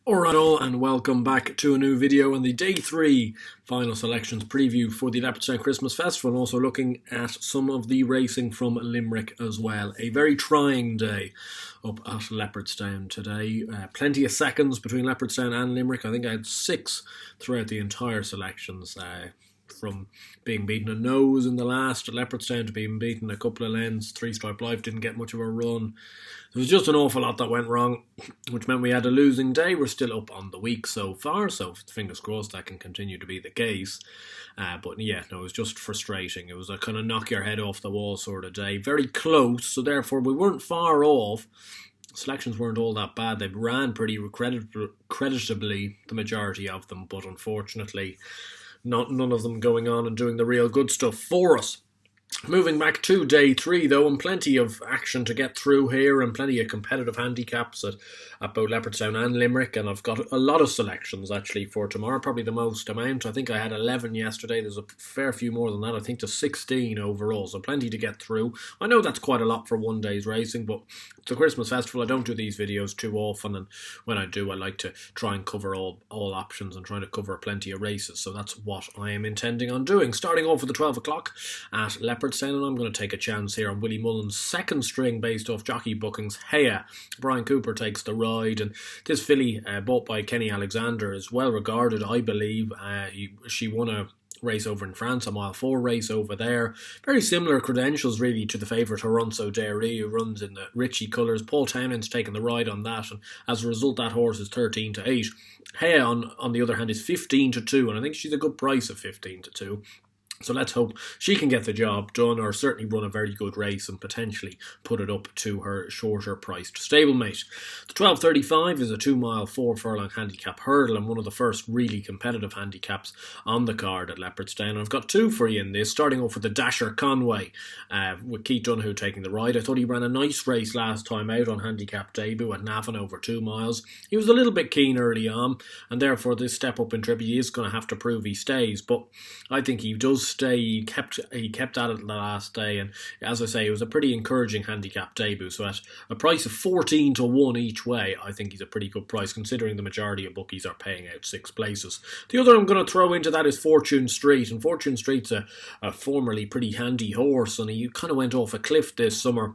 Alright all, and welcome back to a new video on the Day 3 final selections preview for the Leopardstown Christmas Festival, and also looking at some of the racing from Limerick as well. A very trying day up at Leopardstown today. Plenty of seconds between Leopardstown and Limerick. I think I had 6 throughout the entire selections. From being beaten a nose in the last at Leopardstown to being beaten a couple of lengths. Three Stripe Life didn't get much of a run. There was just an awful lot that went wrong, which meant we had a losing day. We're still up on the week so far, so fingers crossed that can continue to be the case. But yeah, no, it was just frustrating. It was a kind of knock your head off the wall sort of day. Very close, so therefore we weren't far off. Selections weren't all that bad. They ran pretty creditably, the majority of them, but unfortunately none of them going on and doing the real good stuff for us. Moving back to Day 3 though, and plenty of action to get through here and plenty of competitive handicaps at both Leopardstown and Limerick, and I've got a lot of selections actually for tomorrow, probably the most amount. I think I had 11 yesterday. There's a fair few more than that. I think there's 16 overall, so plenty to get through. I know that's quite a lot for one day's racing, but it's a Christmas festival. I don't do these videos too often, and when I do, I like to try and cover all options and trying to cover plenty of races, so that's what I am intending on doing. Starting off with the 12 o'clock at Leopardstown, and I'm going to take a chance here on Willie Mullen's second string based off jockey bookings, Heia. Brian Cooper takes the ride, and this filly, bought by Kenny Alexander, is well regarded, I believe. She won a race over in France, a mile 4 race over there. Very similar credentials really to the favourite Horonso Dairy, who runs in the Richie colours. Paul Townend's taken the ride on that, and as a result that horse is 13-8. Heia on the other hand is 15-2, and I think she's a good price of 15-2. So let's hope she can get the job done, or certainly run a very good race and potentially put it up to her shorter priced stablemate. The 12.35 is a 2 mile 4 furlong handicap hurdle, and one of the first really competitive handicaps on the card at Leopardstown. I've got 2 for you in this, starting off with the Dasher Conway, with Keith Donoghue taking the ride. I thought he ran a nice race last time out on handicap debut at Navan over 2 miles. He was a little bit keen early on, and therefore this step up in trip he is going to have to prove he stays, but I think he does stay. He kept at it the last day, and as I say, it was a pretty encouraging handicap debut, so at a price of 14-1 each way, I think he's a pretty good price considering the majority of bookies are paying out 6 places. The other I'm going to throw into that is Fortune Street, and Fortune Street's a formerly pretty handy horse, and he kind of went off a cliff this summer.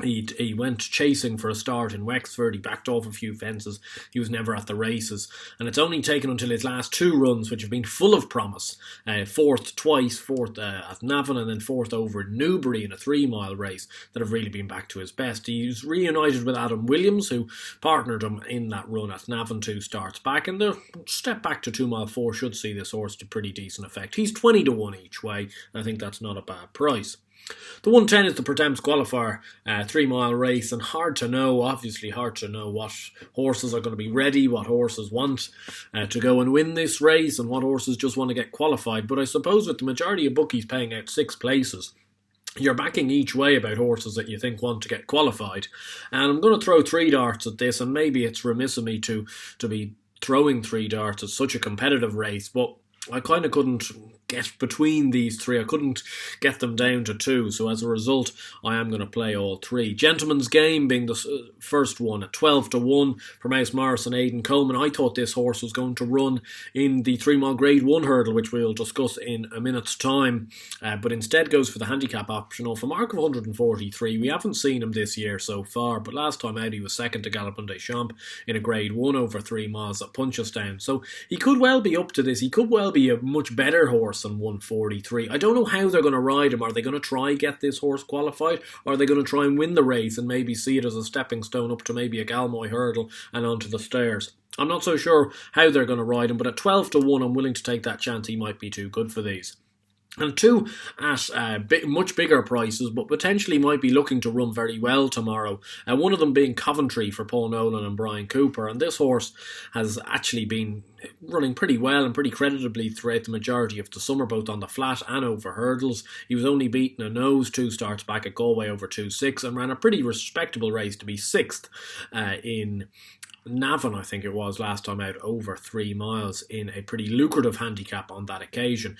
He went chasing for a start in Wexford. He backed off a few fences. He was never at the races, and it's only taken until his last 2 runs, which have been full of promise. Fourth twice, fourth at Navan, and then fourth over in Newbury in a 3 mile race, that have really been back to his best. He's reunited with Adam Williams, who partnered him in that run at Navan 2 starts back, and the step back to 2 mile 4 should see this horse to pretty decent effect. He's 20-1 each way, and I think that's not a bad price. The 110 is the Pertemps qualifier, 3 mile race, and obviously hard to know what horses are going to be ready, what horses want to go and win this race, and what horses just want to get qualified. But I suppose with the majority of bookies paying out 6 places, you're backing each way about horses that you think want to get qualified. And I'm going to throw 3 darts at this, and maybe it's remiss of me to be throwing 3 darts at such a competitive race, but I kind of couldn't get between these 3. I couldn't get them down to 2, so as a result I am going to play all 3. Gentlemansgame being the first one at 12-1 for Mouse Morris and Aidan Coleman. I thought this horse was going to run in the 3 mile grade 1 hurdle, which we'll discuss in a minute's time, but instead goes for the handicap option off a mark of 143. We haven't seen him this year so far, but last time out he was second to Galopin Des Champs in a grade 1 over 3 miles at Punchestown, so he could well be up to this. He could well be a much better horse than 143. I don't know how they're going to ride him. Are they going to try get this horse qualified, or are they going to try and win the race and maybe see it as a stepping stone up to maybe a Galmoy hurdle and onto the stairs? I'm not so sure how they're going to ride him, but at 12-1 I'm willing to take that chance. He might be too good for these. And 2 at much bigger prices, but potentially might be looking to run very well tomorrow. One of them being Coventry for Paul Nolan and Brian Cooper. And this horse has actually been running pretty well and pretty creditably throughout the majority of the summer, both on the flat and over hurdles. He was only beaten a nose 2 starts back at Galway over 2.6 and ran a pretty respectable race to be 6th in Navan, I think it was, last time out over 3 miles in a pretty lucrative handicap on that occasion.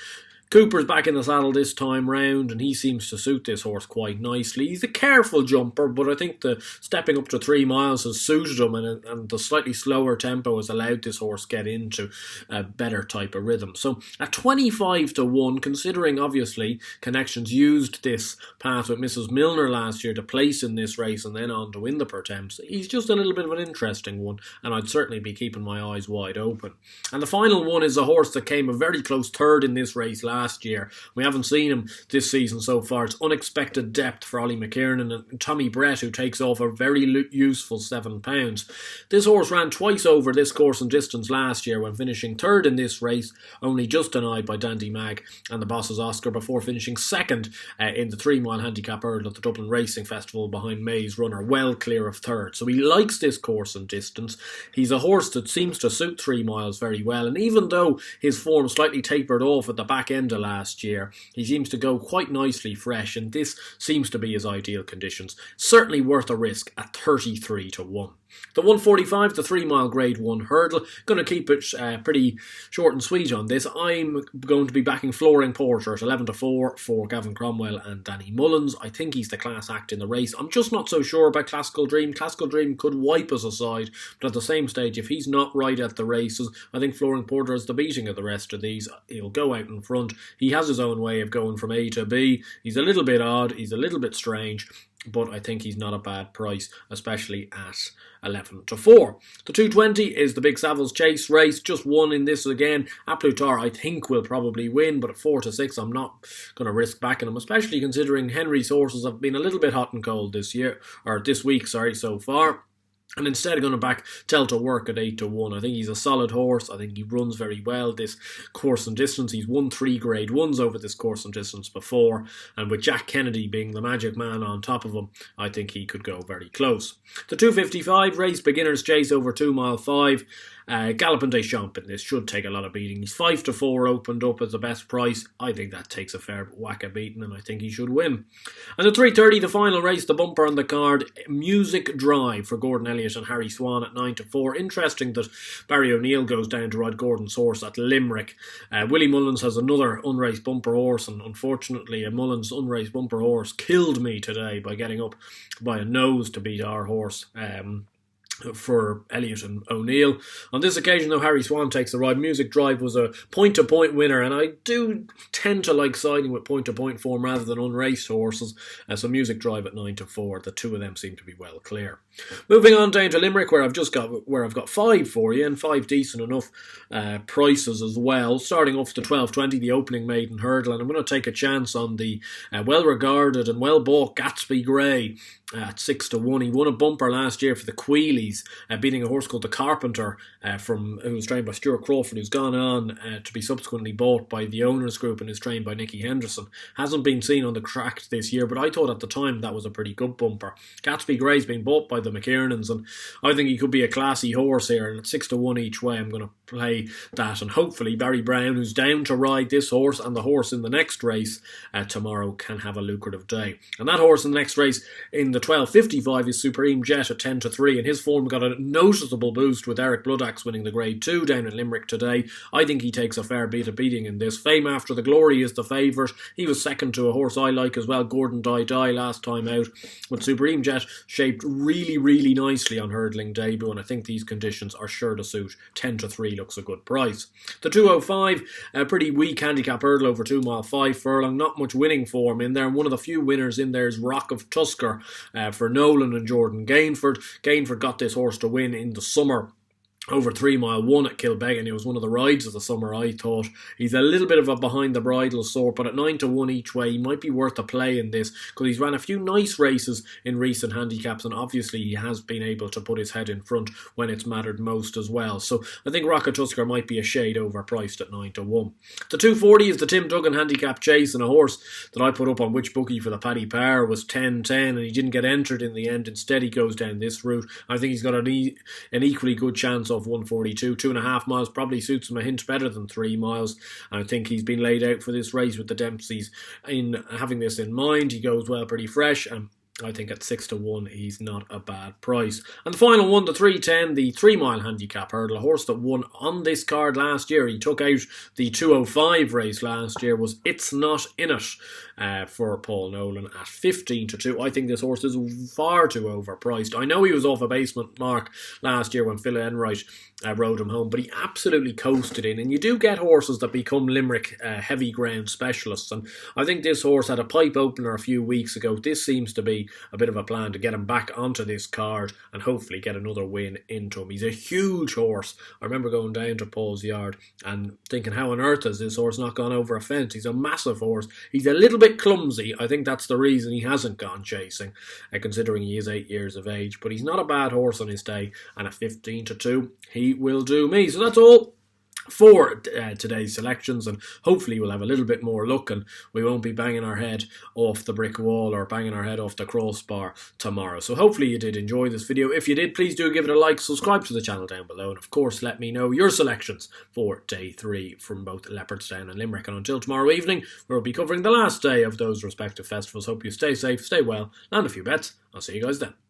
Cooper's back in the saddle this time round, and he seems to suit this horse quite nicely. He's a careful jumper, but I think the stepping up to 3 miles has suited him, and the slightly slower tempo has allowed this horse get into a better type of rhythm. So at 25 to 1, considering obviously Connections used this path with Mrs. Milner last year to place in this race and then on to win the Pertemps, he's just a little bit of an interesting one, and I'd certainly be keeping my eyes wide open. And the final one is a horse that came a very close third in this race last year. We haven't seen him this season so far. It's Unexpected Depth for Ollie McKiernan and Tommy Brett, who takes off a very useful £7. This horse ran twice over this course and distance last year when finishing third in this race, only just denied by Dandy Mag and the Boss's Oscar, before finishing second in the 3 mile handicap hurdle at the Dublin Racing Festival behind May's Runner, well clear of third. So he likes this course and distance. He's a horse that seems to suit 3 miles very well, and even though his form slightly tapered off at the back end of last year, he seems to go quite nicely fresh, and this seems to be his ideal conditions. Certainly worth a risk at 33 to 1. The 145, the 3 mile grade 1 hurdle, going to keep it pretty short and sweet on this. I'm going to be backing Flooring Porter at 11 to 4 for Gavin Cromwell and Danny Mullins. I think he's the class act in the race. I'm just not so sure about Classical Dream. Classical Dream could wipe us aside, but at the same stage, if he's not right at the races, I think Flooring Porter is the beating of the rest of these. He'll go out in front. He has his own way of going from A to B. He's a little bit odd. He's a little bit strange, but I think he's not a bad price, especially at 11 to 4. The 220 is the Big Savills Chase race, just one in this again. Aplutar I think will probably win, but at 4 to 6 I'm not going to risk backing him, especially considering Henry's horses have been a little bit hot and cold this week so far. And instead going to back Tell to Work at 8 to 1. I think he's a solid horse. I think he runs very well this course and distance. He's won 3 grade 1s over this course and distance before. And with Jack Kennedy being the magic man on top of him, I think he could go very close. The 255 race, Beginner's Chase over 2 mile 5. Galopin Des Champs in this should take a lot of beating. He's 5 to 4 opened up as the best price. I think that takes a fair whack of beating, and I think he should win. And the 330, the final race, the bumper on the card, Music Drive for Gordon Elliott and Harry Swan at 9 to 4. Interesting that Barry O'Neill goes down to ride Gordon's horse at Limerick. Willie Mullins has another unraced bumper horse, and unfortunately a Mullins unraced bumper horse killed me today by getting up by a nose to beat our horse. For Elliott and O'Neill. On this occasion, though, Harry Swan takes the ride. Music Drive was a point-to-point winner, and I do tend to like siding with point-to-point form rather than unraced horses. So Music Drive at 9 to 4. The two of them seem to be well clear. Moving on down to Limerick, where I've got 5 for you, and 5 decent enough prices as well. Starting off the 1220, the opening maiden hurdle, and I'm going to take a chance on the well-regarded and well-bought Gatsby Grey at 6 to 1. He won a bumper last year for the Queelies, beating a horse called the Carpenter, who was trained by Stuart Crawford, who's gone on to be subsequently bought by the owners group and is trained by Nicky Henderson. Hasn't been seen on the track this year, but I thought at the time that was a pretty good bumper. Gatsby Grey's been bought by the McKiernans, and I think he could be a classy horse here, and at 6 to 1 each way I'm going to play that, and hopefully Barry Brown, who's down to ride this horse and the horse in the next race tomorrow, can have a lucrative day. And that horse in the next race in the 1255 is Supreme Jet at 10 to 3, and his form got a noticeable boost with Eric Bloodaxe winning the grade 2 down in Limerick today. I think he takes a fair bit of beating in this. Fame After the Glory is the favourite. He was second to a horse I like as well, Gordon Die last time out, but Supreme Jet shaped really nicely on hurdling debut, and I think these conditions are sure to suit. 10 to 3 looks a good price. The 205, a pretty weak handicap hurdle over 2 mile 5 furlong, not much winning form in there, and one of the few winners in there is Rock of Tuskar for Nolan and Jordan Gainford. Gainford got this horse to win in the summer over 3 mile 1 at Kilbeggan. It was one of the rides of the summer, I thought. He's a little bit of a behind the bridle sort, but at 9 to 1 each way, he might be worth a play in this, because he's ran a few nice races in recent handicaps, and obviously he has been able to put his head in front when it's mattered most as well. So I think Rocket Tusker might be a shade overpriced at 9 to 1. The 240 is the Tim Duggan handicap chase, and a horse that I put up on Which Bookie for the Paddy Power was 10-10, and he didn't get entered in the end. Instead, he goes down this route. I think he's got an equally good chance of 142. 2.5 miles probably suits him a hint better than 3 miles, and I think he's been laid out for this race with the Dempseys in having this in mind. He goes well pretty fresh, and I think at 6 to 1, he's not a bad price. And the final one, the 310, the 3 mile handicap hurdle, a horse that won on this card last year. He took out the 205 race last year, was Itsnotinit for Paul Nolan at 15 to 2. I think this horse is far too overpriced. I know he was off a basement mark last year when Phil Enright rode him home, but he absolutely coasted in. And you do get horses that become Limerick heavy ground specialists. And I think this horse had a pipe opener a few weeks ago. This seems to be a bit of a plan to get him back onto this card and hopefully get another win into him. He's a huge horse. I remember going down to Paul's yard and thinking, how on earth has this horse not gone over a fence? He's a massive horse. He's a little bit clumsy. I think that's the reason he hasn't gone chasing, considering he is 8 years of age. But he's not a bad horse on his day, and at 15 to 2, he will do me. So that's all for today's selections, and hopefully we'll have a little bit more luck and we won't be banging our head off the brick wall or banging our head off the crossbar tomorrow. So hopefully you did enjoy this video. If you did, please do give it a like, subscribe to the channel down below, and of course let me know your selections for day 3 from both Leopardstown and Limerick. And until tomorrow evening, we'll be covering the last day of those respective festivals. Hope you stay safe, stay well, land a few bets. I'll see you guys then.